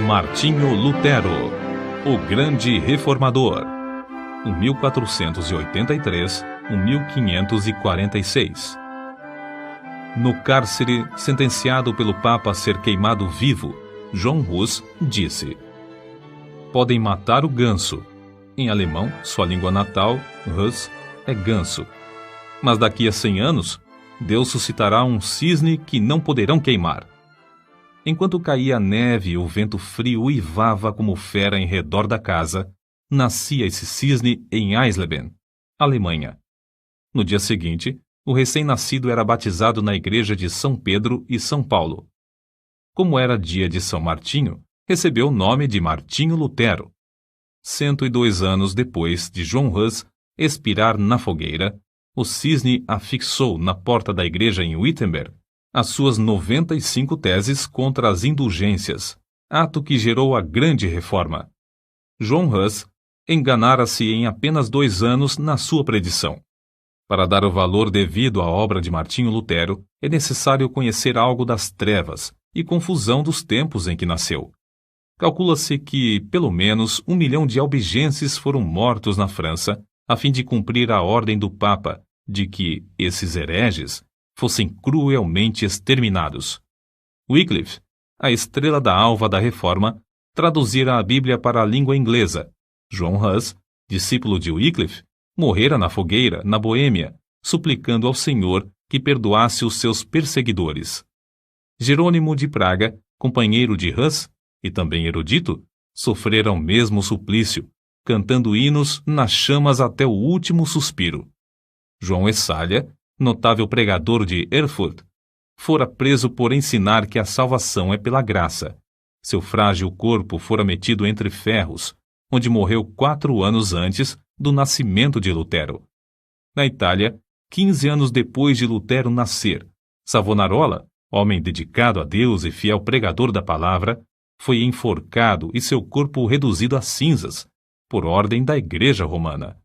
Martinho Lutero, o grande reformador, 1483-1546. No cárcere, sentenciado pelo Papa a ser queimado vivo, João Hus disse: "Podem matar o ganso." Em alemão, sua língua natal, Hus, é ganso. Mas daqui a 100 anos, Deus suscitará um cisne que não poderão queimar. Enquanto caía a neve e o vento frio uivava como fera em redor da casa, nascia esse cisne em Eisleben, Alemanha. No dia seguinte, o recém-nascido era batizado na igreja de São Pedro e São Paulo. Como era dia de São Martinho, recebeu o nome de Martinho Lutero. 102 anos depois de João Hus expirar na fogueira, o cisne afixou na porta da igreja em Wittenberg as suas 95 teses contra as indulgências, ato que gerou a grande reforma. João Hus enganara-se em apenas 2 anos na sua predição. Para dar o valor devido à obra de Martinho Lutero, é necessário conhecer algo das trevas e confusão dos tempos em que nasceu. Calcula-se que, pelo menos, 1 milhão de albigenses foram mortos na França, a fim de cumprir a ordem do Papa de que esses hereges fossem cruelmente exterminados. Wycliffe, a estrela da alva da Reforma, traduzira a Bíblia para a língua inglesa. João Hus, discípulo de Wycliffe, morrera na fogueira, na Boêmia, suplicando ao Senhor que perdoasse os seus perseguidores. Jerônimo de Praga, companheiro de Hus, e também erudito, sofrera o mesmo suplício, cantando hinos nas chamas até o último suspiro. João Essalha, notável pregador de Erfurt, fora preso por ensinar que a salvação é pela graça. Seu frágil corpo fora metido entre ferros, onde morreu 4 anos antes do nascimento de Lutero. Na Itália, 15 anos depois de Lutero nascer, Savonarola, homem dedicado a Deus e fiel pregador da palavra, foi enforcado e seu corpo reduzido a cinzas, por ordem da Igreja Romana.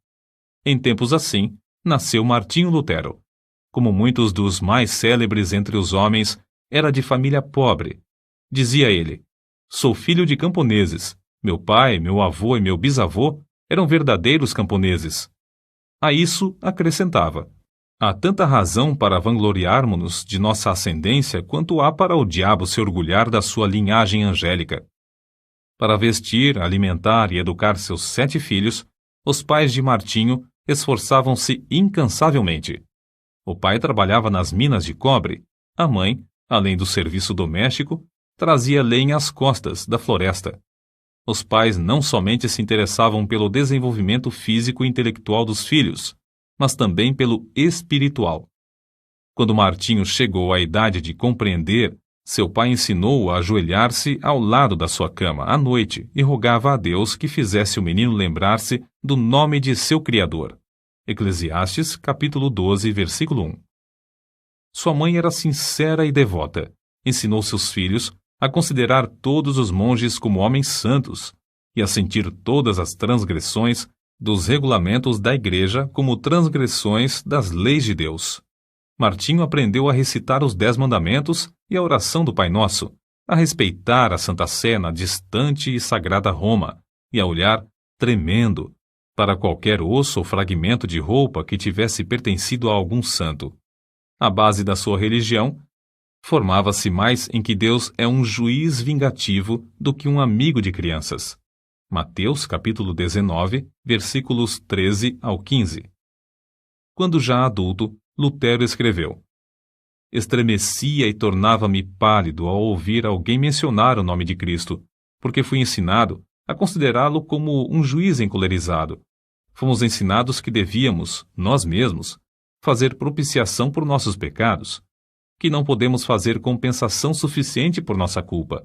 Em tempos assim, nasceu Martinho Lutero. Como muitos dos mais célebres entre os homens, era de família pobre. Dizia ele: "Sou filho de camponeses. Meu pai, meu avô e meu bisavô eram verdadeiros camponeses." A isso acrescentava: "Há tanta razão para vangloriarmos-nos de nossa ascendência quanto há para o diabo se orgulhar da sua linhagem angélica." Para vestir, alimentar e educar seus 7 filhos, os pais de Martinho esforçavam-se incansavelmente. O pai trabalhava nas minas de cobre, a mãe, além do serviço doméstico, trazia lenha às costas da floresta. Os pais não somente se interessavam pelo desenvolvimento físico e intelectual dos filhos, mas também pelo espiritual. Quando Martinho chegou à idade de compreender, seu pai ensinou-o a ajoelhar-se ao lado da sua cama à noite e rogava a Deus que fizesse o menino lembrar-se do nome de seu Criador. Eclesiastes, capítulo 12, versículo 1. Sua mãe era sincera e devota. Ensinou seus filhos a considerar todos os monges como homens santos e a sentir todas as transgressões dos regulamentos da Igreja como transgressões das leis de Deus. Martinho aprendeu a recitar os 10 mandamentos e a oração do Pai Nosso, a respeitar a Santa Sé na distante e sagrada Roma e a olhar, tremendo, para qualquer osso ou fragmento de roupa que tivesse pertencido a algum santo. A base da sua religião formava-se mais em que Deus é um juiz vingativo do que um amigo de crianças. Mateus, capítulo 19, versículos 13 ao 15. Quando já adulto, Lutero escreveu: "Estremecia e tornava-me pálido ao ouvir alguém mencionar o nome de Cristo, porque fui ensinado a considerá-lo como um juiz encolerizado. Fomos ensinados que devíamos, nós mesmos, fazer propiciação por nossos pecados, que não podemos fazer compensação suficiente por nossa culpa,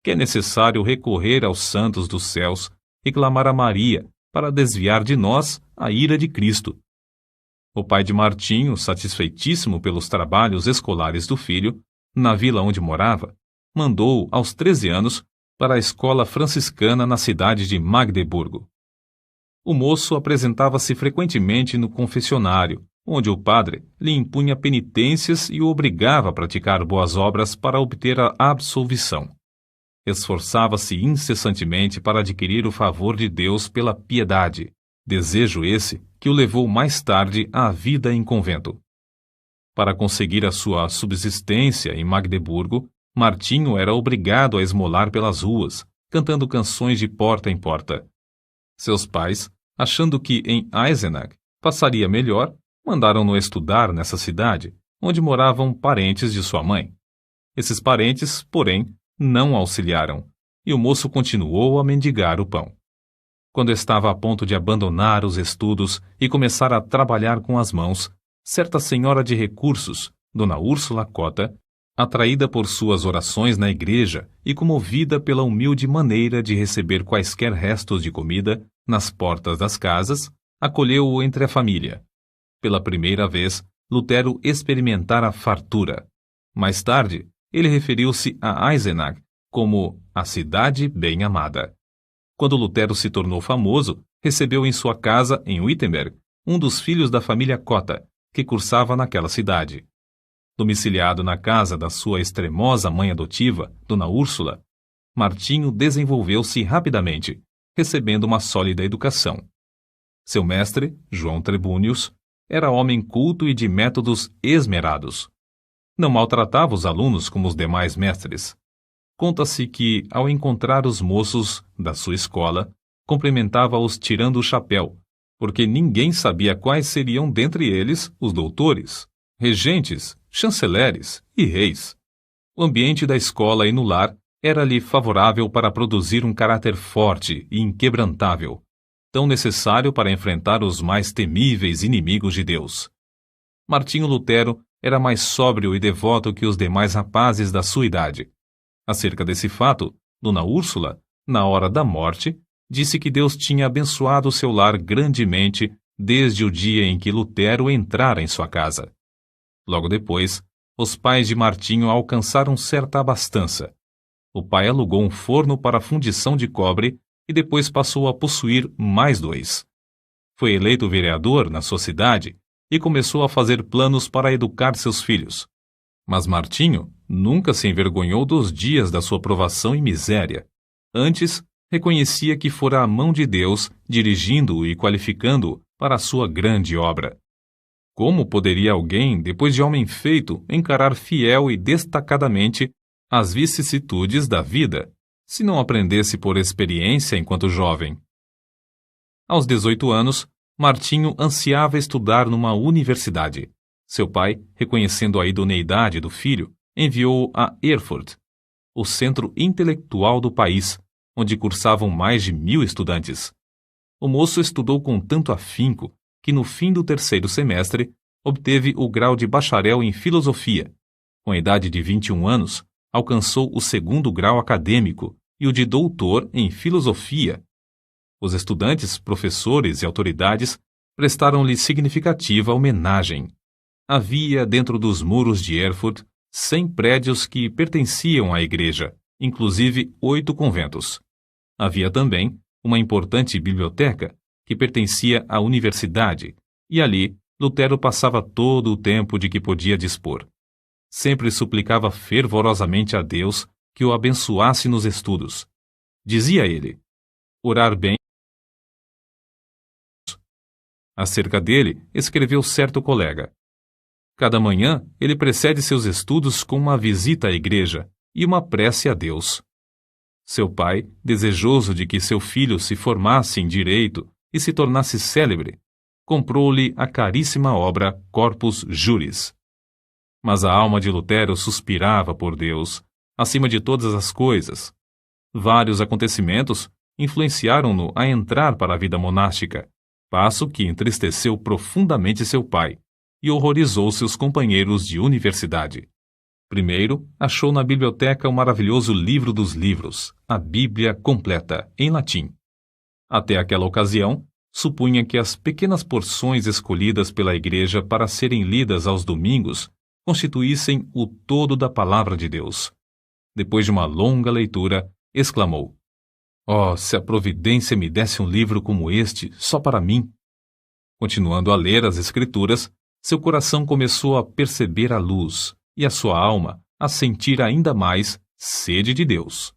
que é necessário recorrer aos santos dos céus e clamar a Maria para desviar de nós a ira de Cristo." O pai de Martinho, satisfeitíssimo pelos trabalhos escolares do filho, na vila onde morava, mandou-o, aos 13 anos, para a escola franciscana na cidade de Magdeburgo. O moço apresentava-se frequentemente no confessionário, onde o padre lhe impunha penitências e o obrigava a praticar boas obras para obter a absolvição. Esforçava-se incessantemente para adquirir o favor de Deus pela piedade, desejo esse que o levou mais tarde à vida em convento. Para conseguir a sua subsistência em Magdeburgo, Martinho era obrigado a esmolar pelas ruas, cantando canções de porta em porta. Seus pais, achando que em Eisenach passaria melhor, mandaram-no estudar nessa cidade, onde moravam parentes de sua mãe. Esses parentes, porém, não auxiliaram, e o moço continuou a mendigar o pão. Quando estava a ponto de abandonar os estudos e começar a trabalhar com as mãos, certa senhora de recursos, Dona Úrsula Cota, atraída por suas orações na igreja e comovida pela humilde maneira de receber quaisquer restos de comida nas portas das casas, acolheu-o entre a família. Pela primeira vez, Lutero experimentara fartura. Mais tarde, ele referiu-se a Eisenach como a cidade bem amada. Quando Lutero se tornou famoso, recebeu em sua casa, em Wittenberg, um dos filhos da família Cota, que cursava naquela cidade. Domiciliado na casa da sua extremosa mãe adotiva, Dona Úrsula, Martinho desenvolveu-se rapidamente, recebendo uma sólida educação. Seu mestre, João Trebúnius, era homem culto e de métodos esmerados. Não maltratava os alunos como os demais mestres. Conta-se que, ao encontrar os moços da sua escola, cumprimentava-os tirando o chapéu, porque ninguém sabia quais seriam dentre eles os doutores, regentes, chanceleres e reis. O ambiente da escola e no lar era-lhe favorável para produzir um caráter forte e inquebrantável, tão necessário para enfrentar os mais temíveis inimigos de Deus. Martinho Lutero era mais sóbrio e devoto que os demais rapazes da sua idade. Acerca desse fato, Dona Úrsula, na hora da morte, disse que Deus tinha abençoado seu lar grandemente desde o dia em que Lutero entrara em sua casa. Logo depois, os pais de Martinho alcançaram certa abastança. O pai alugou um forno para fundição de cobre e depois passou a possuir mais 2. Foi eleito vereador na sua cidade e começou a fazer planos para educar seus filhos. Mas Martinho nunca se envergonhou dos dias da sua provação e miséria. Antes, reconhecia que fora a mão de Deus dirigindo-o e qualificando-o para a sua grande obra. Como poderia alguém, depois de homem feito, encarar fiel e destacadamente as vicissitudes da vida, se não aprendesse por experiência enquanto jovem? Aos 18 anos, Martinho ansiava estudar numa universidade. Seu pai, reconhecendo a idoneidade do filho, enviou-o a Erfurt, o centro intelectual do país, onde cursavam mais de 1000 estudantes. O moço estudou com tanto afinco que, no fim do 3º semestre, obteve o grau de bacharel em filosofia. Com a idade de 21 anos, alcançou o 2º grau acadêmico e o de doutor em filosofia. Os estudantes, professores e autoridades prestaram-lhe significativa homenagem. Havia, dentro dos muros de Erfurt, 100 prédios que pertenciam à igreja, inclusive 8 conventos. Havia também uma importante biblioteca que pertencia à universidade, e ali Lutero passava todo o tempo de que podia dispor. Sempre suplicava fervorosamente a Deus que o abençoasse nos estudos. Dizia ele: orar bem. Acerca dele, escreveu certo colega: cada manhã ele precede seus estudos com uma visita à igreja e uma prece a Deus. Seu pai, desejoso de que seu filho se formasse em direito e se tornasse célebre, comprou-lhe a caríssima obra Corpus Juris. Mas a alma de Lutero suspirava por Deus, acima de todas as coisas. Vários acontecimentos influenciaram-no a entrar para a vida monástica, passo que entristeceu profundamente seu pai e horrorizou seus companheiros de universidade. Primeiro, achou na biblioteca o maravilhoso livro dos livros, a Bíblia completa, em latim. Até aquela ocasião, supunha que as pequenas porções escolhidas pela igreja para serem lidas aos domingos constituíssem o todo da palavra de Deus. Depois de uma longa leitura, exclamou: "Oh, se a providência me desse um livro como este, só para mim!" Continuando a ler as Escrituras, seu coração começou a perceber a luz e a sua alma a sentir ainda mais sede de Deus.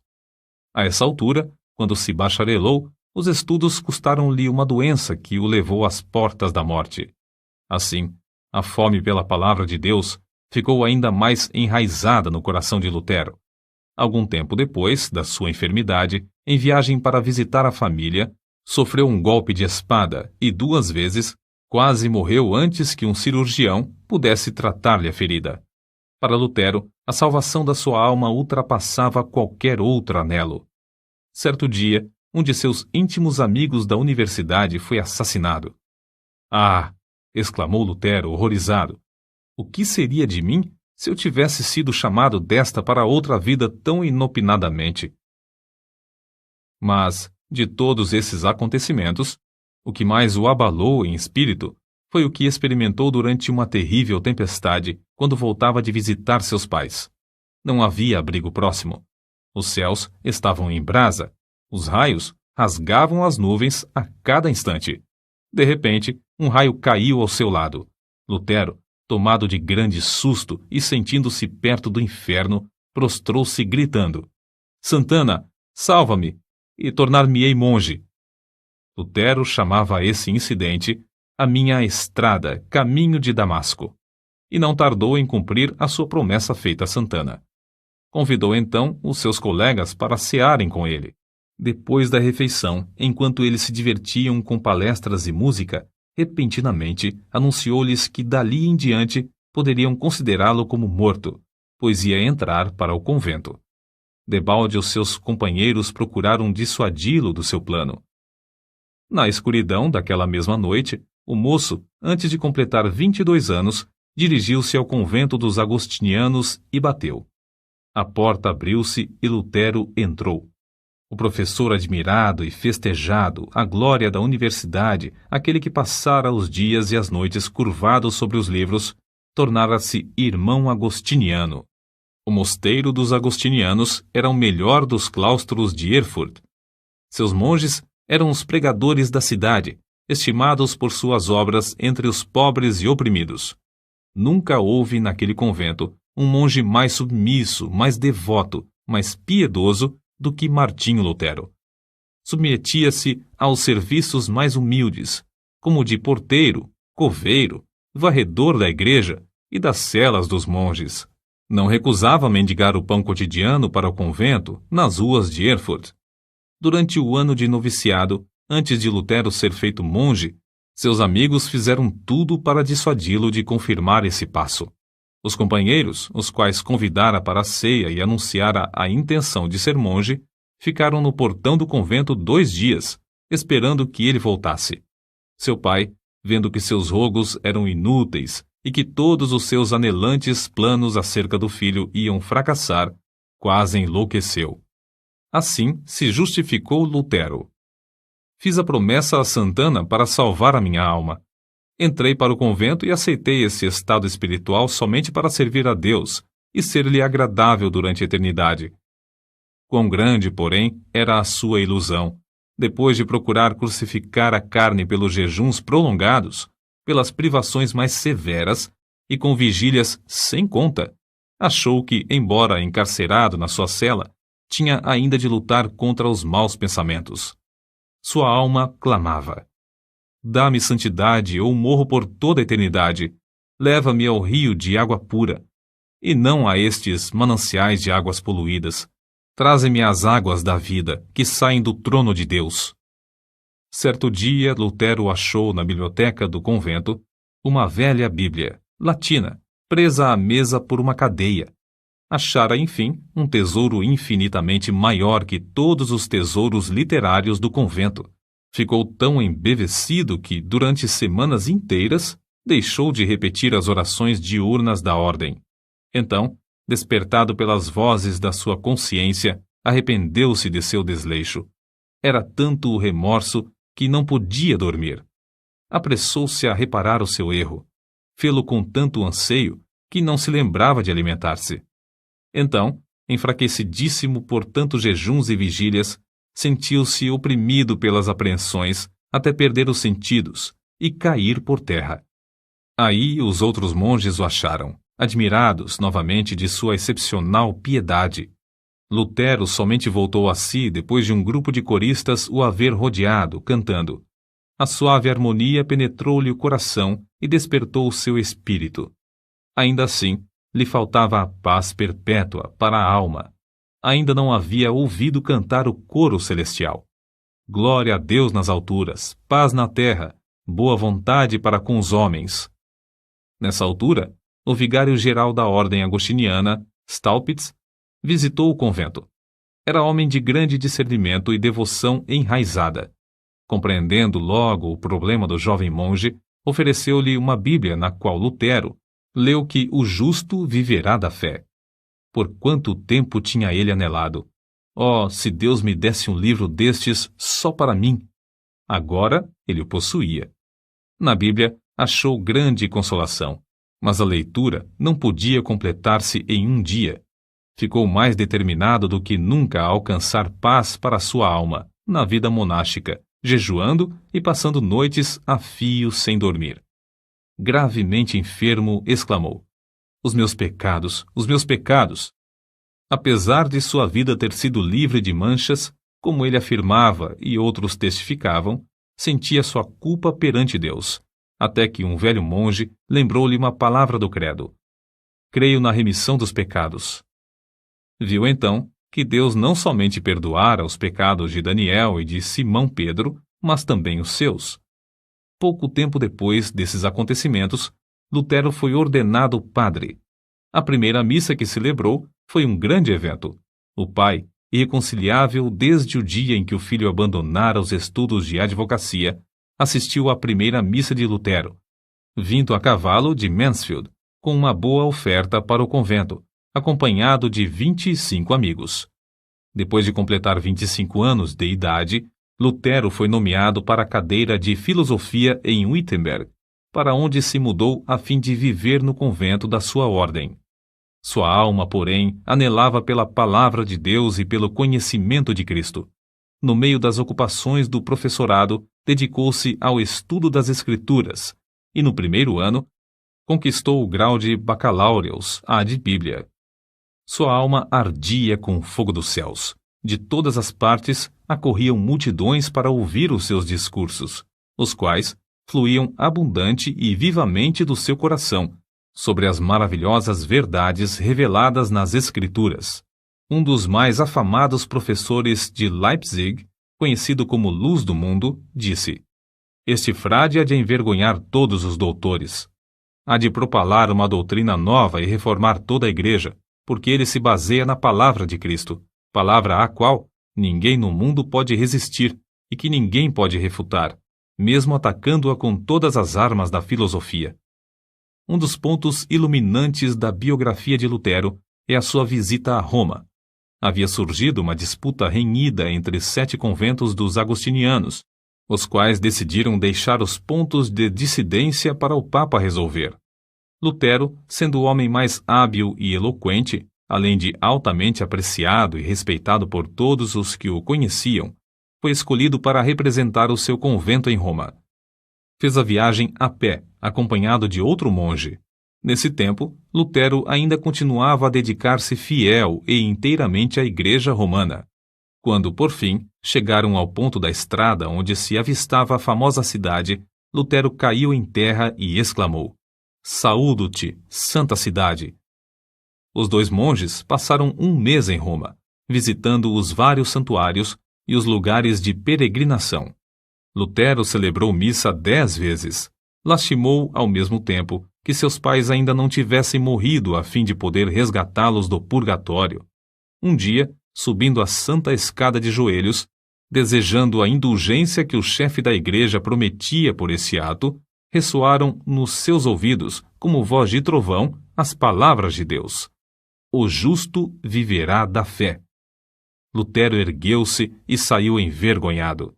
A essa altura, quando se bacharelou, os estudos custaram-lhe uma doença que o levou às portas da morte. Assim, a fome pela palavra de Deus ficou ainda mais enraizada no coração de Lutero. Algum tempo depois da sua enfermidade, em viagem para visitar a família, sofreu um golpe de espada e 2 vezes quase morreu antes que um cirurgião pudesse tratar-lhe a ferida. Para Lutero, a salvação da sua alma ultrapassava qualquer outro anelo. Certo dia, um de seus íntimos amigos da universidade foi assassinado. Ah! Exclamou Lutero, horrorizado. O que seria de mim se eu tivesse sido chamado desta para outra vida tão inopinadamente? Mas, de todos esses acontecimentos, o que mais o abalou em espírito foi o que experimentou durante uma terrível tempestade quando voltava de visitar seus pais. Não havia abrigo próximo. Os céus estavam em brasa. Os raios rasgavam as nuvens a cada instante. De repente, um raio caiu ao seu lado. Lutero, tomado de grande susto e sentindo-se perto do inferno, prostrou-se gritando: Santana, salva-me, e tornar-me-ei monge. Lutero chamava esse incidente a minha estrada, caminho de Damasco, e não tardou em cumprir a sua promessa feita a Santana. Convidou então os seus colegas para cearem com ele. Depois da refeição, enquanto eles se divertiam com palestras e música, repentinamente anunciou-lhes que dali em diante poderiam considerá-lo como morto, pois ia entrar para o convento. Debalde e os seus companheiros procuraram dissuadi-lo do seu plano. Na escuridão daquela mesma noite, o moço, antes de completar 22 anos, dirigiu-se ao convento dos agostinianos e bateu. A porta abriu-se e Lutero entrou. O professor admirado e festejado, a glória da universidade, aquele que passara os dias e as noites curvado sobre os livros, tornara-se irmão agostiniano. O mosteiro dos agostinianos era o melhor dos claustros de Erfurt. Seus monges eram os pregadores da cidade, estimados por suas obras entre os pobres e oprimidos. Nunca houve naquele convento um monge mais submisso, mais devoto, mais piedoso do que Martinho Lutero. Submetia-se aos serviços mais humildes, como o de porteiro, coveiro, varredor da igreja e das celas dos monges. Não recusava mendigar o pão cotidiano para o convento nas ruas de Erfurt. Durante o ano de noviciado, antes de Lutero ser feito monge, seus amigos fizeram tudo para dissuadi-lo de confirmar esse passo. Os companheiros, os quais convidara para a ceia e anunciara a intenção de ser monge, ficaram no portão do convento 2 dias, esperando que ele voltasse. Seu pai, vendo que seus rogos eram inúteis e que todos os seus anelantes planos acerca do filho iam fracassar, quase enlouqueceu. Assim se justificou Lutero. Fiz a promessa a Santana para salvar a minha alma. Entrei para o convento e aceitei esse estado espiritual somente para servir a Deus e ser-lhe agradável durante a eternidade. Quão grande, porém, era a sua ilusão, depois de procurar crucificar a carne pelos jejuns prolongados, pelas privações mais severas e com vigílias sem conta, achou que, embora encarcerado na sua cela, tinha ainda de lutar contra os maus pensamentos. Sua alma clamava: dá-me santidade ou morro por toda a eternidade. Leva-me ao rio de água pura, e não a estes mananciais de águas poluídas. Traze-me as águas da vida, que saem do trono de Deus. Certo dia, Lutero achou na biblioteca do convento uma velha Bíblia, latina, presa à mesa por uma cadeia. Achara, enfim, um tesouro infinitamente maior que todos os tesouros literários do convento. Ficou tão embevecido que, durante semanas inteiras, deixou de repetir as orações diurnas da ordem. Então, despertado pelas vozes da sua consciência, arrependeu-se de seu desleixo. Era tanto o remorso que não podia dormir. Apressou-se a reparar o seu erro. Fê-lo com tanto anseio que não se lembrava de alimentar-se. Então, enfraquecidíssimo por tantos jejuns e vigílias, sentiu-se oprimido pelas apreensões até perder os sentidos e cair por terra. Aí os outros monges o acharam, admirados novamente de sua excepcional piedade. Lutero somente voltou a si depois de um grupo de coristas o haver rodeado, cantando. A suave harmonia penetrou-lhe o coração e despertou o seu espírito. Ainda assim, lhe faltava a paz perpétua para a alma. Ainda não havia ouvido cantar o coro celestial. Glória a Deus nas alturas, paz na terra, boa vontade para com os homens. Nessa altura, o vigário-geral da ordem agostiniana, Staupitz, visitou o convento. Era homem de grande discernimento e devoção enraizada. Compreendendo logo o problema do jovem monge, ofereceu-lhe uma Bíblia na qual Lutero leu que o justo viverá da fé. Por quanto tempo tinha ele anelado! Oh, se Deus me desse um livro destes só para mim! Agora ele o possuía. Na Bíblia achou grande consolação, mas a leitura não podia completar-se em um dia. Ficou mais determinado do que nunca a alcançar paz para sua alma, na vida monástica, jejuando e passando noites a fio sem dormir. Gravemente enfermo, exclamou: os meus pecados, os meus pecados! Apesar de sua vida ter sido livre de manchas, como ele afirmava e outros testificavam, sentia sua culpa perante Deus, até que um velho monge lembrou-lhe uma palavra do credo: creio na remissão dos pecados. Viu então que Deus não somente perdoara os pecados de Daniel e de Simão Pedro, mas também os seus. Pouco tempo depois desses acontecimentos, Lutero foi ordenado padre. A primeira missa que celebrou foi um grande evento. O pai, irreconciliável desde o dia em que o filho abandonara os estudos de advocacia, assistiu à primeira missa de Lutero, vindo a cavalo de Mansfield, com uma boa oferta para o convento, acompanhado de 25 amigos. Depois de completar 25 anos de idade, Lutero foi nomeado para a cadeira de filosofia em Wittenberg, para onde se mudou a fim de viver no convento da sua ordem. Sua alma, porém, anelava pela palavra de Deus e pelo conhecimento de Cristo. No meio das ocupações do professorado, dedicou-se ao estudo das Escrituras e, no primeiro ano, conquistou o grau de bacalaureus ad Bíblia. Sua alma ardia com o fogo dos céus. De todas as partes acorriam multidões para ouvir os seus discursos, os quais fluíam abundante e vivamente do seu coração, sobre as maravilhosas verdades reveladas nas Escrituras. Um dos mais afamados professores de Leipzig, conhecido como Luz do Mundo, disse: este frade há de envergonhar todos os doutores. Há de propalar uma doutrina nova e reformar toda a igreja, porque ele se baseia na palavra de Cristo, palavra à qual ninguém no mundo pode resistir e que ninguém pode refutar, mesmo atacando-a com todas as armas da filosofia. Um dos pontos iluminantes da biografia de Lutero é a sua visita a Roma. Havia surgido uma disputa renhida entre 7 conventos dos agostinianos, os quais decidiram deixar os pontos de dissidência para o Papa resolver. Lutero, sendo o homem mais hábil e eloquente, além de altamente apreciado e respeitado por todos os que o conheciam, foi escolhido para representar o seu convento em Roma. Fez a viagem a pé, acompanhado de outro monge. Nesse tempo, Lutero ainda continuava a dedicar-se fiel e inteiramente à Igreja Romana. Quando, por fim, chegaram ao ponto da estrada onde se avistava a famosa cidade, Lutero caiu em terra e exclamou: saúdo-te, santa cidade! Os 2 monges passaram um mês em Roma, visitando os vários santuários e os lugares de peregrinação. Lutero celebrou missa 10 vezes. Lastimou, ao mesmo tempo, que seus pais ainda não tivessem morrido a fim de poder resgatá-los do purgatório. Um dia, subindo a santa escada de joelhos, desejando a indulgência que o chefe da igreja prometia por esse ato, ressoaram nos seus ouvidos, como voz de trovão, as palavras de Deus: o justo viverá da fé. Lutero ergueu-se e saiu envergonhado.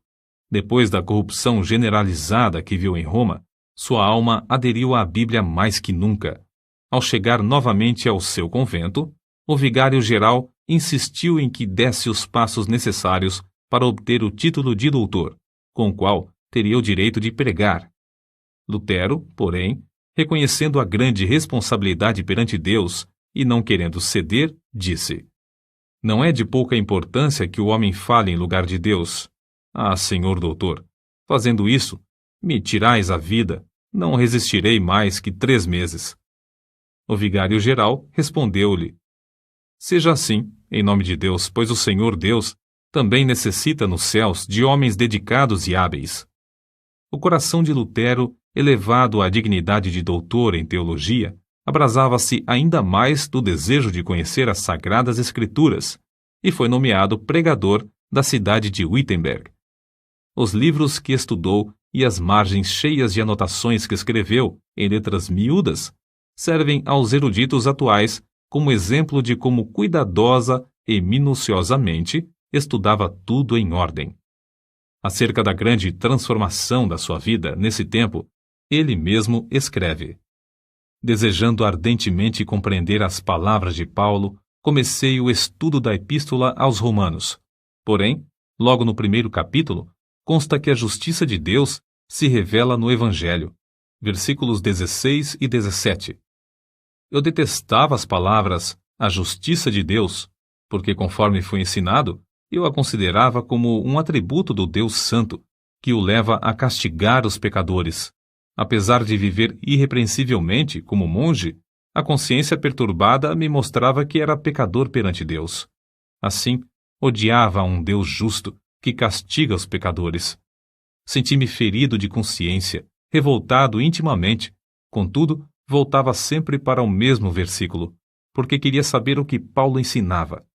Depois da corrupção generalizada que viu em Roma, sua alma aderiu à Bíblia mais que nunca. Ao chegar novamente ao seu convento, o vigário-geral insistiu em que desse os passos necessários para obter o título de doutor, com o qual teria o direito de pregar. Lutero, porém, reconhecendo a grande responsabilidade perante Deus e não querendo ceder, disse: Não é de pouca importância que o homem fale em lugar de Deus. Ah, senhor doutor, fazendo isso, me tirais a vida, não resistirei mais que 3 meses. O vigário-geral respondeu-lhe: seja assim, em nome de Deus, pois o Senhor Deus também necessita nos céus de homens dedicados e hábeis. O coração de Lutero, elevado à dignidade de doutor em teologia, abrasava-se ainda mais do desejo de conhecer as Sagradas Escrituras e foi nomeado pregador da cidade de Wittenberg. Os livros que estudou e as margens cheias de anotações que escreveu, em letras miúdas, servem aos eruditos atuais como exemplo de como cuidadosa e minuciosamente estudava tudo em ordem. Acerca da grande transformação da sua vida nesse tempo, ele mesmo escreve: desejando ardentemente compreender as palavras de Paulo, comecei o estudo da Epístola aos Romanos. Porém, logo no primeiro capítulo, consta que a justiça de Deus se revela no Evangelho. Versículos 16 e 17. Eu detestava as palavras a justiça de Deus, porque, conforme foi ensinado, eu a considerava como um atributo do Deus Santo, que o leva a castigar os pecadores. Apesar de viver irrepreensivelmente como monge, a consciência perturbada me mostrava que era pecador perante Deus. Assim, odiava a um Deus justo que castiga os pecadores. Senti-me ferido de consciência, revoltado intimamente. Contudo, voltava sempre para o mesmo versículo, porque queria saber o que Paulo ensinava.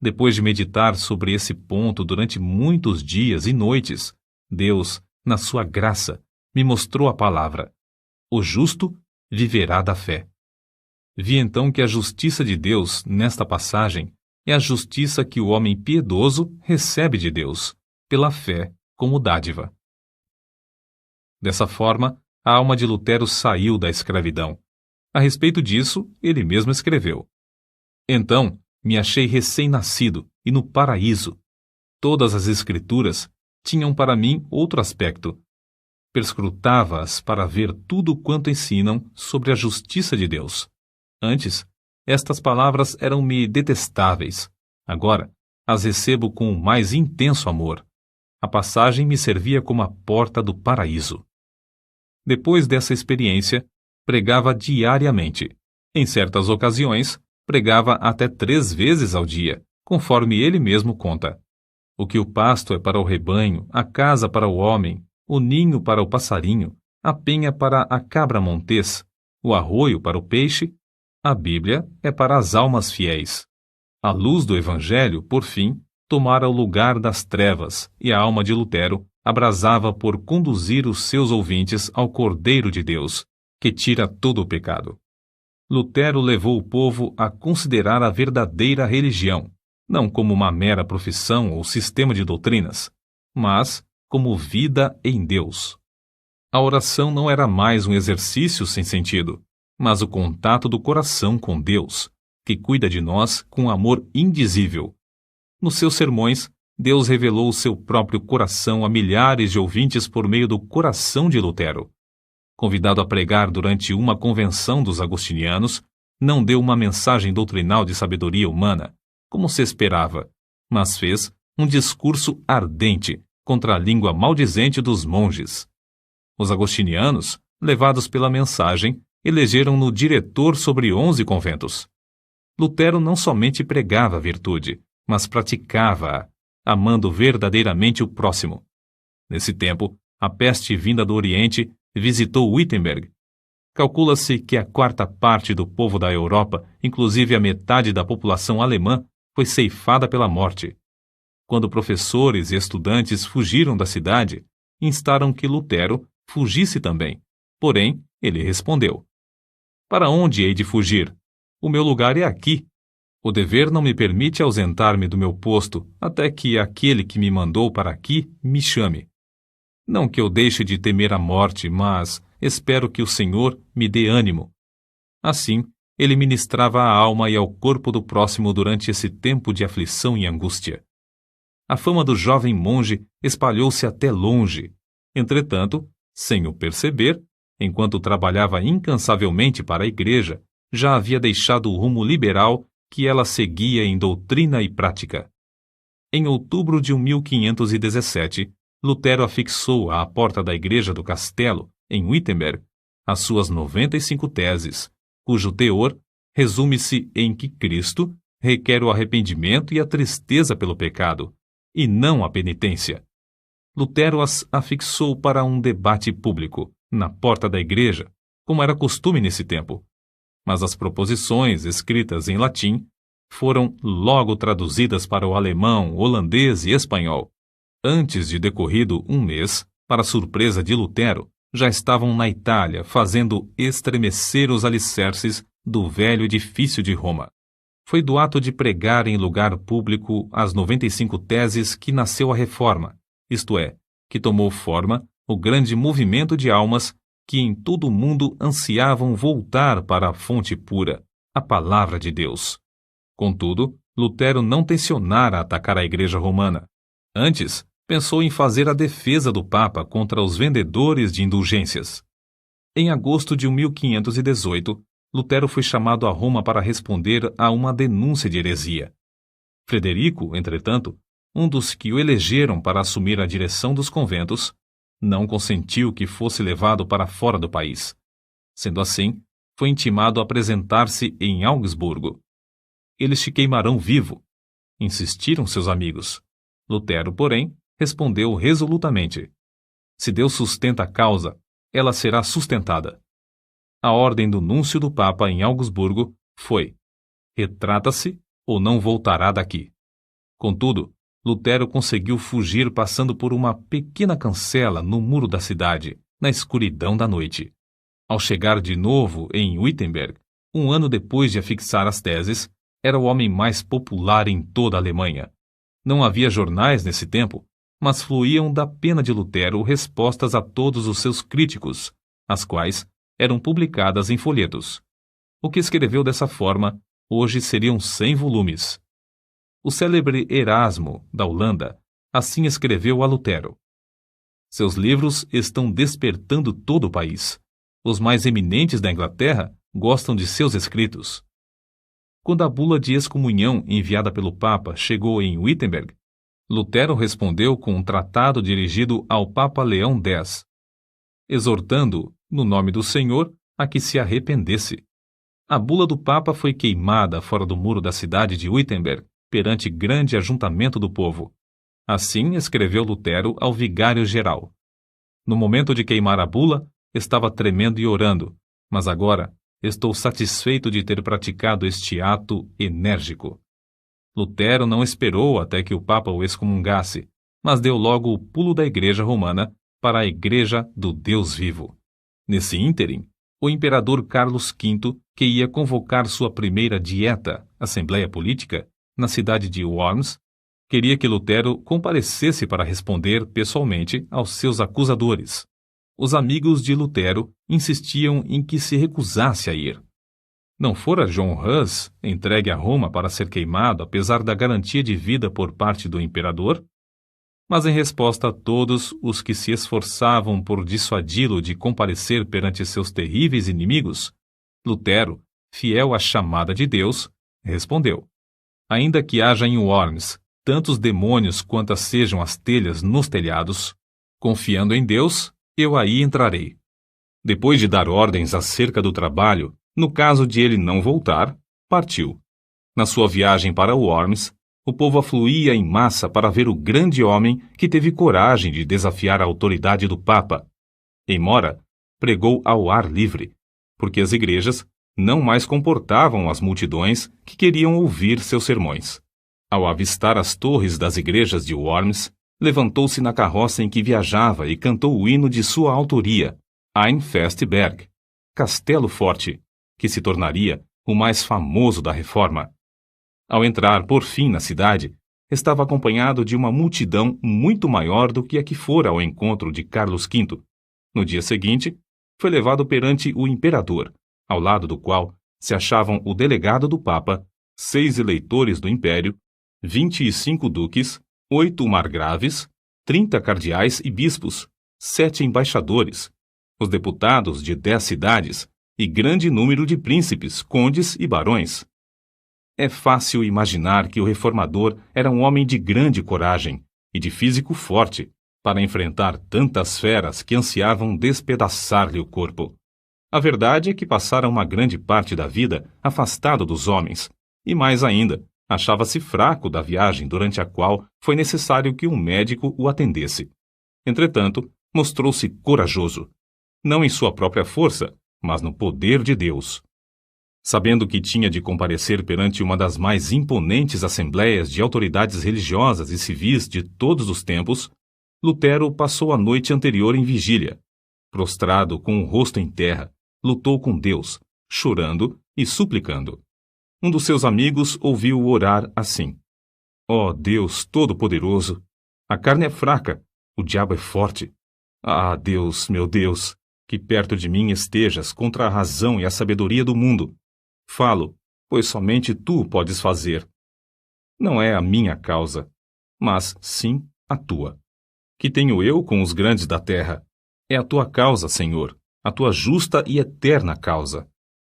Depois de meditar sobre esse ponto durante muitos dias e noites, Deus, na sua graça, me mostrou a palavra: o justo viverá da fé. Vi então que a justiça de Deus, nesta passagem, é a justiça que o homem piedoso recebe de Deus, pela fé como dádiva. Dessa forma, a alma de Lutero saiu da escravidão. A respeito disso, ele mesmo escreveu: então, me achei recém-nascido e no paraíso. Todas as Escrituras tinham para mim outro aspecto. Perscrutava-as para ver tudo quanto ensinam sobre a justiça de Deus. Antes, estas palavras eram-me detestáveis. Agora, as recebo com o mais intenso amor. A passagem me servia como a porta do paraíso. Depois dessa experiência, pregava diariamente. Em certas ocasiões, pregava até 3 vezes ao dia, conforme ele mesmo conta. O que o pasto é para o rebanho, a casa para o homem, o ninho para o passarinho, a penha para a cabra montês, o arroio para o peixe, a Bíblia é para as almas fiéis. A luz do Evangelho, por fim, tomara o lugar das trevas, e a alma de Lutero abrasava por conduzir os seus ouvintes ao Cordeiro de Deus, que tira todo o pecado. Lutero levou o povo a considerar a verdadeira religião, não como uma mera profissão ou sistema de doutrinas, mas como vida em Deus. A oração não era mais um exercício sem sentido, mas o contato do coração com Deus, que cuida de nós com amor indizível. Nos seus sermões, Deus revelou o seu próprio coração a milhares de ouvintes por meio do coração de Lutero. Convidado a pregar durante uma convenção dos agostinianos, não deu uma mensagem doutrinal de sabedoria humana, como se esperava, mas fez um discurso ardente contra a língua maldizente dos monges. Os agostinianos, levados pela mensagem, elegeram-no diretor sobre 11 conventos. Lutero não somente pregava a virtude, mas praticava-a, amando verdadeiramente o próximo. Nesse tempo, a peste vinda do Oriente visitou Wittenberg. Calcula-se que a 1/4 do povo da Europa, inclusive a metade da população alemã, foi ceifada pela morte. Quando professores e estudantes fugiram da cidade, instaram que Lutero fugisse também. Porém, ele respondeu: para onde hei de fugir? O meu lugar é aqui. O dever não me permite ausentar-me do meu posto até que aquele que me mandou para aqui me chame. Não que eu deixe de temer a morte, mas espero que o Senhor me dê ânimo. Assim, ele ministrava à alma e ao corpo do próximo durante esse tempo de aflição e angústia. A fama do jovem monge espalhou-se até longe. Entretanto, sem o perceber, enquanto trabalhava incansavelmente para a igreja, já havia deixado o rumo liberal que ela seguia em doutrina e prática. Em outubro de 1517, Lutero afixou à porta da igreja do castelo, em Wittenberg, as suas 95 teses, cujo teor resume-se em que Cristo requer o arrependimento e a tristeza pelo pecado, e não a penitência. Lutero as afixou para um debate público, na porta da igreja, como era costume nesse tempo. Mas as proposições, escritas em latim, foram logo traduzidas para o alemão, holandês e espanhol. Antes de decorrido um mês, para surpresa de Lutero, já estavam na Itália fazendo estremecer os alicerces do velho edifício de Roma. Foi do ato de pregar em lugar público as 95 teses que nasceu a Reforma, isto é, que tomou forma o grande movimento de almas que em todo o mundo ansiavam voltar para a fonte pura, a palavra de Deus. Contudo, Lutero não tencionara atacar a Igreja Romana. Antes, pensou em fazer a defesa do Papa contra os vendedores de indulgências. Em agosto de 1518, Lutero foi chamado a Roma para responder a uma denúncia de heresia. Frederico, entretanto, um dos que o elegeram para assumir a direção dos conventos, não consentiu que fosse levado para fora do país. Sendo assim, foi intimado a apresentar-se em Augsburgo. Eles te queimarão vivo, insistiram seus amigos. Lutero, porém, respondeu resolutamente: se Deus sustenta a causa, ela será sustentada. A ordem do núncio do Papa em Augsburgo foi: retrata-se ou não voltará daqui. Contudo, Lutero conseguiu fugir passando por uma pequena cancela no muro da cidade, na escuridão da noite. Ao chegar de novo em Wittenberg, um ano depois de afixar as teses, era o homem mais popular em toda a Alemanha. Não havia jornais nesse tempo, mas fluíam da pena de Lutero respostas a todos os seus críticos, as quais eram publicadas em folhetos. O que escreveu dessa forma, hoje seriam 100 volumes. O célebre Erasmo, da Holanda, assim escreveu a Lutero: seus livros estão despertando todo o país. Os mais eminentes da Inglaterra gostam de seus escritos. Quando a bula de excomunhão enviada pelo Papa chegou em Wittenberg, Lutero respondeu com um tratado dirigido ao Papa Leão X, exortando, no nome do Senhor, a que se arrependesse. A bula do Papa foi queimada fora do muro da cidade de Wittenberg, perante grande ajuntamento do povo. Assim escreveu Lutero ao vigário-geral. No momento de queimar a bula, estava tremendo e orando, mas agora estou satisfeito de ter praticado este ato enérgico. Lutero não esperou até que o Papa o excomungasse, mas deu logo o pulo da Igreja Romana para a Igreja do Deus vivo. Nesse ínterim, o imperador Carlos V, que ia convocar sua primeira dieta, Assembleia Política, na cidade de Worms, queria que Lutero comparecesse para responder pessoalmente aos seus acusadores. Os amigos de Lutero insistiam em que se recusasse a ir. Não fora John Hus entregue a Roma para ser queimado apesar da garantia de vida por parte do imperador? Mas em resposta a todos os que se esforçavam por dissuadi-lo de comparecer perante seus terríveis inimigos, Lutero, fiel à chamada de Deus, respondeu: ainda que haja em Worms tantos demônios quantas sejam as telhas nos telhados, confiando em Deus, eu aí entrarei. Depois de dar ordens acerca do trabalho, no caso de ele não voltar, partiu. Na sua viagem para Worms, o povo afluía em massa para ver o grande homem que teve coragem de desafiar a autoridade do Papa. Em Mora, pregou ao ar livre, porque as igrejas não mais comportavam as multidões que queriam ouvir seus sermões. Ao avistar as torres das igrejas de Worms, levantou-se na carroça em que viajava e cantou o hino de sua autoria, Ein Festberg, Castelo Forte, que se tornaria o mais famoso da Reforma. Ao entrar, por fim, na cidade, estava acompanhado de uma multidão muito maior do que a que fora ao encontro de Carlos V. No dia seguinte, foi levado perante o imperador, ao lado do qual se achavam o delegado do Papa, 6 eleitores do Império, 25 duques, 8 margraves, 30 cardeais e bispos, 7 embaixadores, os deputados de 10 cidades e grande número de príncipes, condes e barões. É fácil imaginar que o reformador era um homem de grande coragem e de físico forte para enfrentar tantas feras que ansiavam despedaçar-lhe o corpo. A verdade é que passara uma grande parte da vida afastado dos homens, e mais ainda, achava-se fraco da viagem durante a qual foi necessário que um médico o atendesse. Entretanto, mostrou-se corajoso, não em sua própria força, mas no poder de Deus. Sabendo que tinha de comparecer perante uma das mais imponentes assembleias de autoridades religiosas e civis de todos os tempos, Lutero passou a noite anterior em vigília. Prostrado com o rosto em terra, lutou com Deus, chorando e suplicando. Um dos seus amigos ouviu-o orar assim: Ó Deus Todo-Poderoso, a carne é fraca, o diabo é forte. Ah, Deus, meu Deus, que perto de mim estejas contra a razão e a sabedoria do mundo. Falo, pois somente tu podes fazer. Não é a minha causa, mas sim a tua. Que tenho eu com os grandes da terra? É a tua causa, Senhor, a tua justa e eterna causa.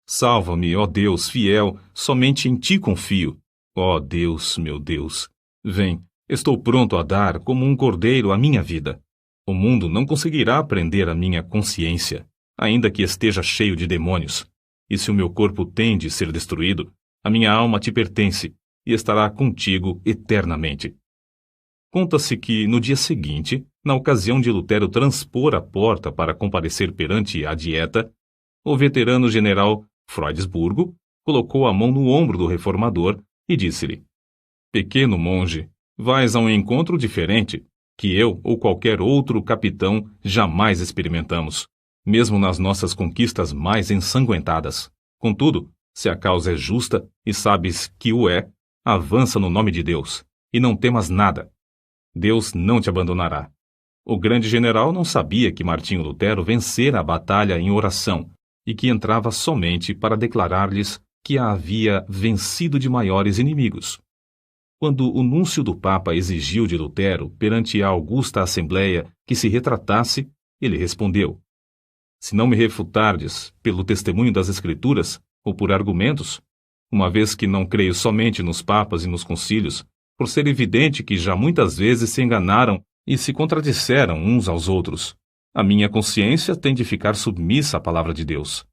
Salva-me, ó Deus fiel, somente em ti confio. Ó Deus, meu Deus, vem, estou pronto a dar como um cordeiro a minha vida. O mundo não conseguirá prender a minha consciência, ainda que esteja cheio de demônios. E se o meu corpo tem de ser destruído, a minha alma te pertence e estará contigo eternamente. Conta-se que, no dia seguinte, na ocasião de Lutero transpor a porta para comparecer perante a dieta, o veterano general Freudesburgo colocou a mão no ombro do reformador e disse-lhe: Pequeno monge, vais a um encontro diferente, que eu ou qualquer outro capitão jamais experimentamos, mesmo nas nossas conquistas mais ensanguentadas. Contudo, se a causa é justa e sabes que o é, avança no nome de Deus, e não temas nada. Deus não te abandonará. O grande general não sabia que Martinho Lutero vencera a batalha em oração e que entrava somente para declarar-lhes que a havia vencido de maiores inimigos. Quando o núncio do Papa exigiu de Lutero, perante a augusta Assembleia, que se retratasse, ele respondeu: Se não me refutardes pelo testemunho das Escrituras ou por argumentos, uma vez que não creio somente nos papas e nos concílios, por ser evidente que já muitas vezes se enganaram e se contradisseram uns aos outros, a minha consciência tem de ficar submissa à palavra de Deus.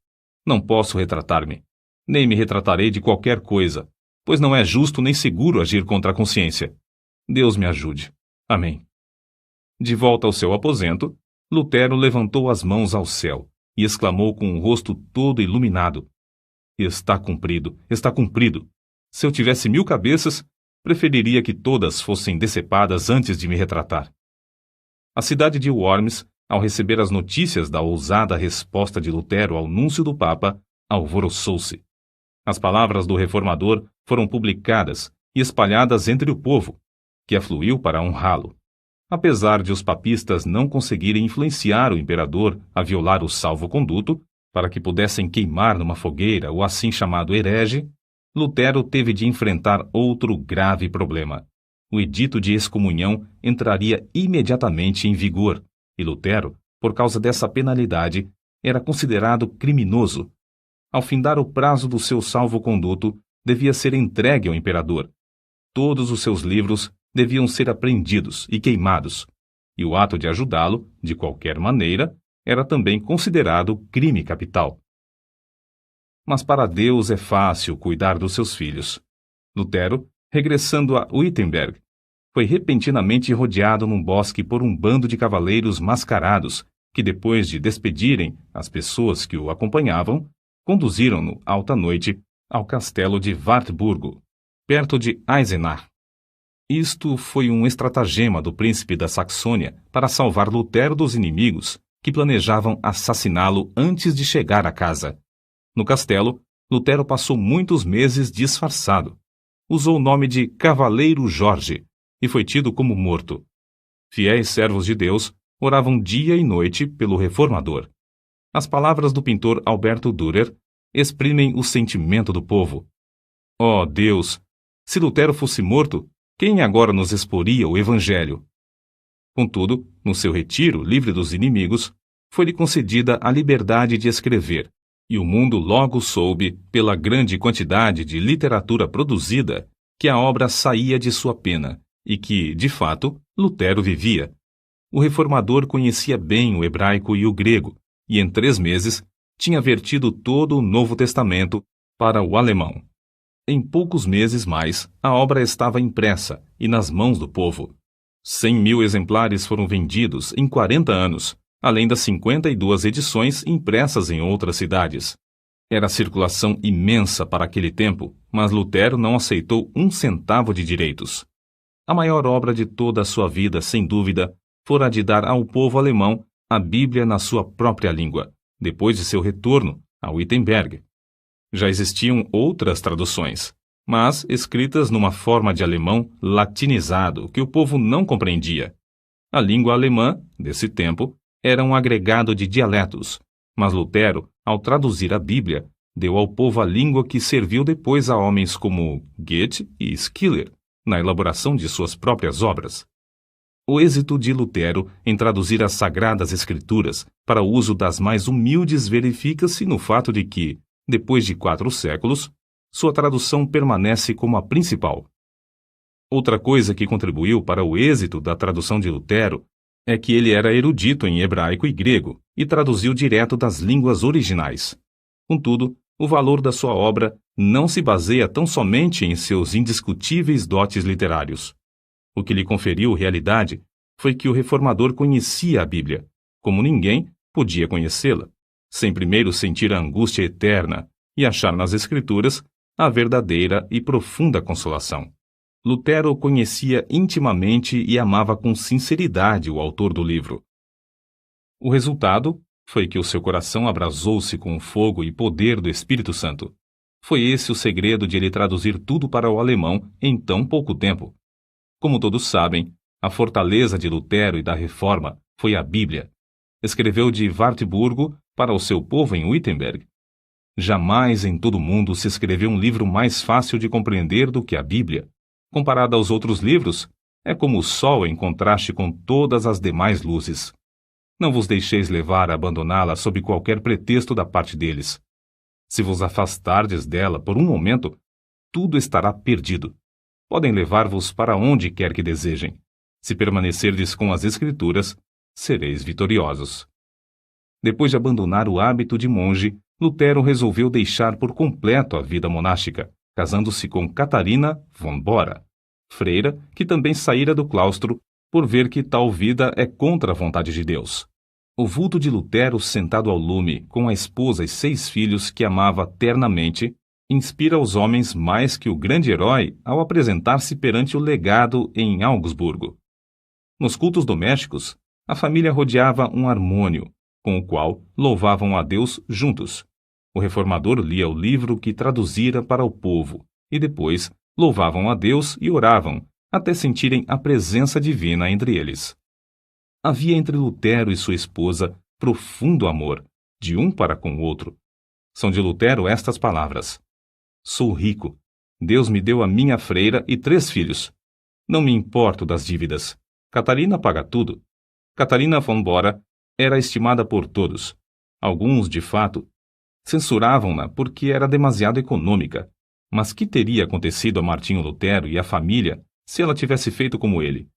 Não posso retratar-me, nem me retratarei de qualquer coisa, pois não é justo nem seguro agir contra a consciência. Deus me ajude. Amém. De volta ao seu aposento, Lutero levantou as mãos ao céu e exclamou com o rosto todo iluminado: Está cumprido, está cumprido. Se eu tivesse 1000 cabeças, preferiria que todas fossem decepadas antes de me retratar. A cidade de Worms, ao receber as notícias da ousada resposta de Lutero ao núncio do Papa, alvoroçou-se. As palavras do reformador foram publicadas e espalhadas entre o povo, que afluiu para honrá-lo. Apesar de os papistas não conseguirem influenciar o imperador a violar o salvo-conduto, para que pudessem queimar numa fogueira o assim chamado herege, Lutero teve de enfrentar outro grave problema. O edito de excomunhão entraria imediatamente em vigor, e Lutero, por causa dessa penalidade, era considerado criminoso. Ao findar o prazo do seu salvo-conduto, devia ser entregue ao imperador. Todos os seus livros deviam ser apreendidos e queimados, e o ato de ajudá-lo, de qualquer maneira, era também considerado crime capital. Mas para Deus é fácil cuidar dos seus filhos. Lutero, regressando a Wittenberg, foi repentinamente rodeado num bosque por um bando de cavaleiros mascarados, que depois de despedirem as pessoas que o acompanhavam, conduziram-no alta noite ao castelo de Wartburgo, perto de Eisenach. Isto foi um estratagema do príncipe da Saxônia para salvar Lutero dos inimigos que planejavam assassiná-lo antes de chegar à casa. No castelo, Lutero passou muitos meses disfarçado. Usou o nome de Cavaleiro Jorge e foi tido como morto. Fiéis servos de Deus oravam dia e noite pelo reformador. As palavras do pintor Alberto Dürer exprimem o sentimento do povo. Ó Deus, se Lutero fosse morto, quem agora nos exporia o Evangelho? Contudo, no seu retiro livre dos inimigos, foi-lhe concedida a liberdade de escrever, E o mundo logo soube, pela grande quantidade de literatura produzida, que a obra saía de sua pena e que, de fato, Lutero vivia. O reformador conhecia bem o hebraico e o grego, e em 3 meses tinha vertido todo o Novo Testamento para o alemão. Em poucos meses mais, a obra estava impressa e nas mãos do povo. 100.000 exemplares foram vendidos em 40 anos, além das 52 edições impressas em outras cidades. Era circulação imensa para aquele tempo, mas Lutero não aceitou 1 centavo de direitos. A maior obra de toda a sua vida, sem dúvida, fora a de dar ao povo alemão a Bíblia na sua própria língua, depois de seu retorno a Wittenberg. Já existiam outras traduções, mas escritas numa forma de alemão latinizado que o povo não compreendia. A língua alemã, desse tempo, era um agregado de dialetos, mas Lutero, ao traduzir a Bíblia, deu ao povo a língua que serviu depois a homens como Goethe e Schiller, na elaboração de suas próprias obras. O êxito de Lutero em traduzir as Sagradas Escrituras para o uso das mais humildes verifica-se no fato de que, depois de 4 séculos, sua tradução permanece como a principal. Outra coisa que contribuiu para o êxito da tradução de Lutero é que ele era erudito em hebraico e grego e traduziu direto das línguas originais. Contudo, o valor da sua obra não se baseia tão somente em seus indiscutíveis dotes literários. O que lhe conferiu realidade foi que o reformador conhecia a Bíblia, como ninguém podia conhecê-la, sem primeiro sentir a angústia eterna e achar nas Escrituras a verdadeira e profunda consolação. Lutero conhecia intimamente e amava com sinceridade o autor do livro. O resultado foi que o seu coração abrasou-se com o fogo e poder do Espírito Santo. Foi esse o segredo de ele traduzir tudo para o alemão em tão pouco tempo. Como todos sabem, a fortaleza de Lutero e da Reforma foi a Bíblia. Escreveu de Wartburgo para o seu povo em Wittenberg. Jamais em todo o mundo se escreveu um livro mais fácil de compreender do que a Bíblia. Comparada aos outros livros, é como o sol em contraste com todas as demais luzes. Não vos deixeis levar a abandoná-la sob qualquer pretexto da parte deles. Se vos afastardes dela por um momento, tudo estará perdido. Podem levar-vos para onde quer que desejem. Se permanecerdes com as Escrituras, sereis vitoriosos. Depois de abandonar o hábito de monge, Lutero resolveu deixar por completo a vida monástica, casando-se com Catarina von Bora, freira que também saíra do claustro por ver que tal vida é contra a vontade de Deus. O vulto de Lutero sentado ao lume, com a esposa e 6 filhos que amava ternamente, inspira os homens mais que o grande herói ao apresentar-se perante o legado em Augsburgo. Nos cultos domésticos, a família rodeava um harmônio, com o qual louvavam a Deus juntos. O reformador lia o livro que traduzira para o povo, e depois louvavam a Deus e oravam, até sentirem a presença divina entre eles. Havia entre Lutero e sua esposa profundo amor, de um para com o outro. São de Lutero estas palavras: Sou rico. Deus me deu a minha freira e 3 filhos. Não me importo das dívidas. Catarina paga tudo. Catarina von Bora era estimada por todos. Alguns, de fato, censuravam-na porque era demasiado econômica. Mas que teria acontecido a Martinho Lutero e à família se ela tivesse feito como ele?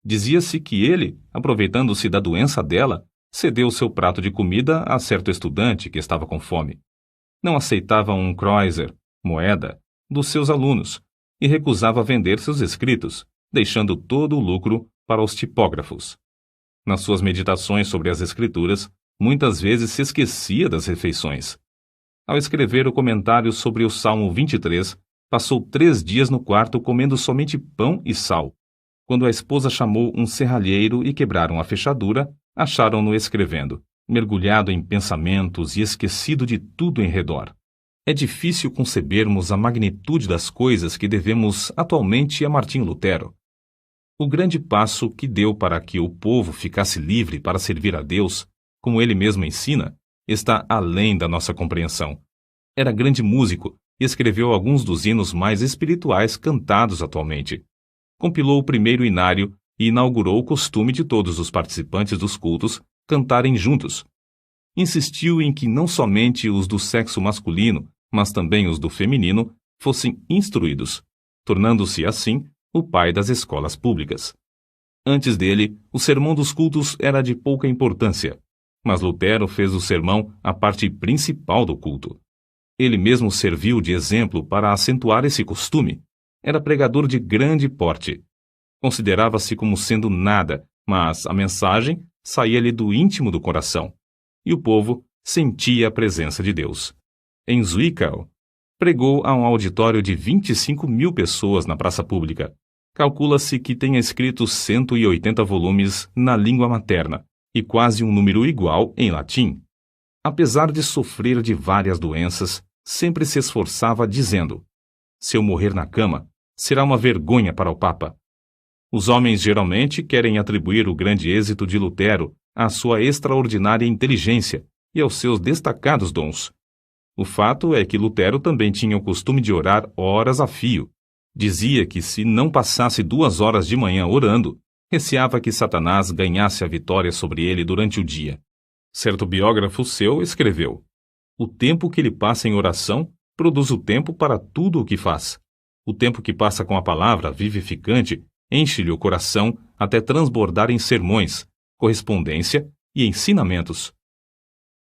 Dizia-se que ele, aproveitando-se da doença dela, cedeu seu prato de comida a certo estudante que estava com fome. Não aceitava um kreuzer, moeda, dos seus alunos, e recusava vender seus escritos, deixando todo o lucro para os tipógrafos. Nas suas meditações sobre as Escrituras, muitas vezes se esquecia das refeições. Ao escrever o comentário sobre o Salmo 23, passou 3 dias no quarto comendo somente pão e sal. Quando a esposa chamou um serralheiro e quebraram a fechadura, acharam-no escrevendo, mergulhado em pensamentos e esquecido de tudo em redor. É difícil concebermos a magnitude das coisas que devemos atualmente a Martinho Lutero. O grande passo que deu para que o povo ficasse livre para servir a Deus, como ele mesmo ensina, está além da nossa compreensão. Era grande músico e escreveu alguns dos hinos mais espirituais cantados atualmente. Compilou o primeiro inário e inaugurou o costume de todos os participantes dos cultos cantarem juntos. insistiu em que não somente os do sexo masculino, mas também os do feminino, fossem instruídos, tornando-se, assim, o pai das escolas públicas. Antes dele, o sermão dos cultos era de pouca importância, mas Lutero fez do sermão a parte principal do culto. Ele mesmo serviu de exemplo para acentuar esse costume. Era pregador de grande porte. Considerava-se como sendo nada, mas a mensagem saía-lhe do íntimo do coração, e o povo sentia a presença de Deus. Em Zwickau, pregou a um auditório de 25.000 pessoas na praça pública. Calcula-se que tenha escrito 180 volumes na língua materna e quase um número igual em latim. Apesar de sofrer de várias doenças, sempre se esforçava dizendo: se eu morrer na cama, será uma vergonha para o Papa. Os homens geralmente querem atribuir o grande êxito de Lutero à sua extraordinária inteligência e aos seus destacados dons. O fato é que Lutero também tinha o costume de orar horas a fio. Dizia que se não passasse 2 horas de manhã orando, receava que Satanás ganhasse a vitória sobre ele durante o dia. Certo biógrafo seu escreveu: o tempo que ele passa em oração produz o tempo para tudo o que faz. O tempo que passa com a palavra vivificante enche-lhe o coração até transbordar em sermões, correspondência e ensinamentos.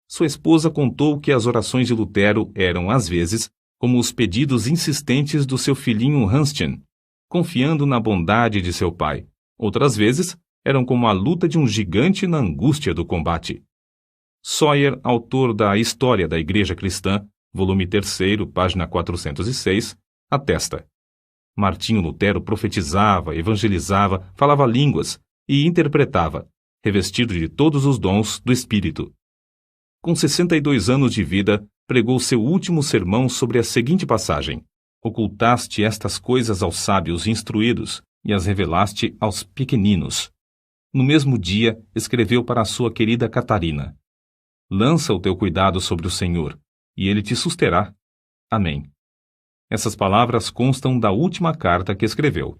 Sua esposa contou que as orações de Lutero eram, às vezes, como os pedidos insistentes do seu filhinho Hanschen, confiando na bondade de seu pai. Outras vezes, eram como a luta de um gigante na angústia do combate. Sawyer, autor da História da Igreja Cristã, volume 3, página 406, atesta: Martinho Lutero profetizava, evangelizava, falava línguas e interpretava, revestido de todos os dons do Espírito. Com 62 anos de vida, pregou seu último sermão sobre a seguinte passagem: ocultaste estas coisas aos sábios instruídos e as revelaste aos pequeninos. No mesmo dia, escreveu para a sua querida Catarina: lança o teu cuidado sobre o Senhor, e ele te susterá. Amém. Essas palavras constam da última carta que escreveu.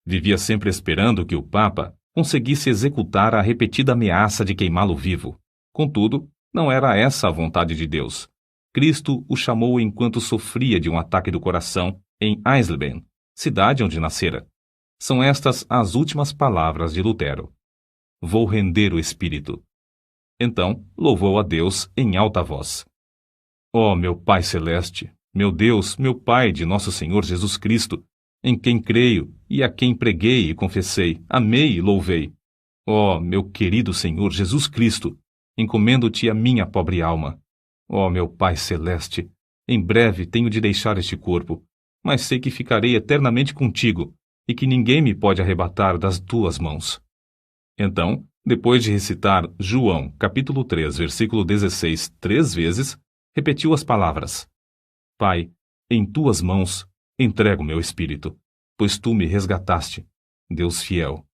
Vivia sempre esperando que o Papa conseguisse executar a repetida ameaça de queimá-lo vivo. Contudo, não era essa a vontade de Deus. Cristo o chamou enquanto sofria de um ataque do coração em Eisleben, cidade onde nascera. São estas as últimas palavras de Lutero: vou render o espírito. Então, louvou a Deus em alta voz: ó meu Pai Celeste, meu Deus, meu Pai de nosso Senhor Jesus Cristo, em quem creio e a quem preguei e confessei, amei e louvei. Ó meu querido Senhor Jesus Cristo, encomendo-te a minha pobre alma. Ó meu Pai Celeste, em breve tenho de deixar este corpo, mas sei que ficarei eternamente contigo e que ninguém me pode arrebatar das tuas mãos. Então, depois de recitar João, capítulo 3, versículo 16, 3 vezes, repetiu as palavras: Pai, em tuas mãos entrego meu espírito, pois tu me resgataste, Deus fiel.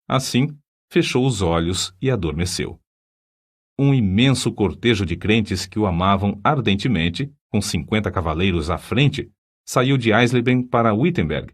Assim, fechou os olhos e adormeceu. Um imenso cortejo de crentes que o amavam ardentemente, com 50 cavaleiros à frente, saiu de Eisleben para Wittenberg.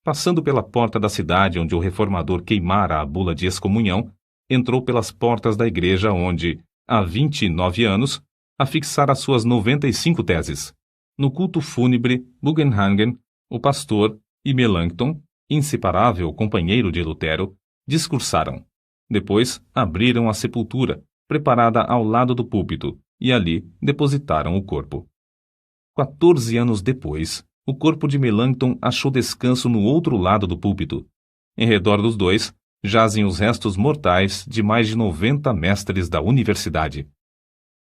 Passando pela porta da cidade onde o reformador queimara a bula de excomunhão, entrou pelas portas da igreja onde, há 29 anos, afixara suas 95 teses. No culto fúnebre, Bugenhagen, o pastor, e Melanchthon, inseparável companheiro de Lutero, discursaram. Depois, abriram a sepultura, preparada ao lado do púlpito, e ali depositaram o corpo. 14 anos depois, o corpo de Melanchthon achou descanso no outro lado do púlpito. Em redor dos dois, jazem os restos mortais de mais de 90 mestres da universidade.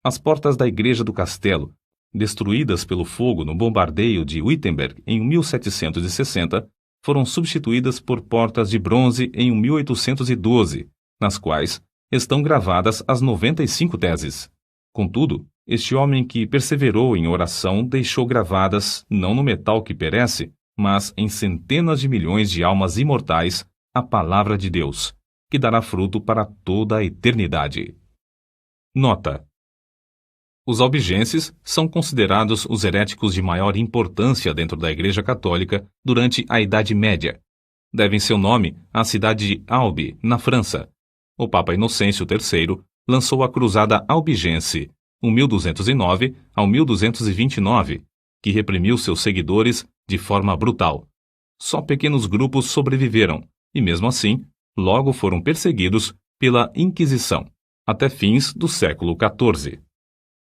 As portas da igreja do castelo, destruídas pelo fogo no bombardeio de Wittenberg em 1760, foram substituídas por portas de bronze em 1812, nas quais estão gravadas as 95 teses. Contudo, este homem que perseverou em oração deixou gravadas, não no metal que perece, mas em centenas de milhões de almas imortais, a palavra de Deus, que dará fruto para toda a eternidade. Nota: os albigenses são considerados os heréticos de maior importância dentro da Igreja Católica durante a Idade Média. Devem seu nome à cidade de Albi, na França. O Papa Inocêncio III lançou a Cruzada Albigense, 1209 ao 1229, que reprimiu seus seguidores de forma brutal. Só pequenos grupos sobreviveram, e mesmo assim, logo foram perseguidos pela Inquisição, até fins do século XIV.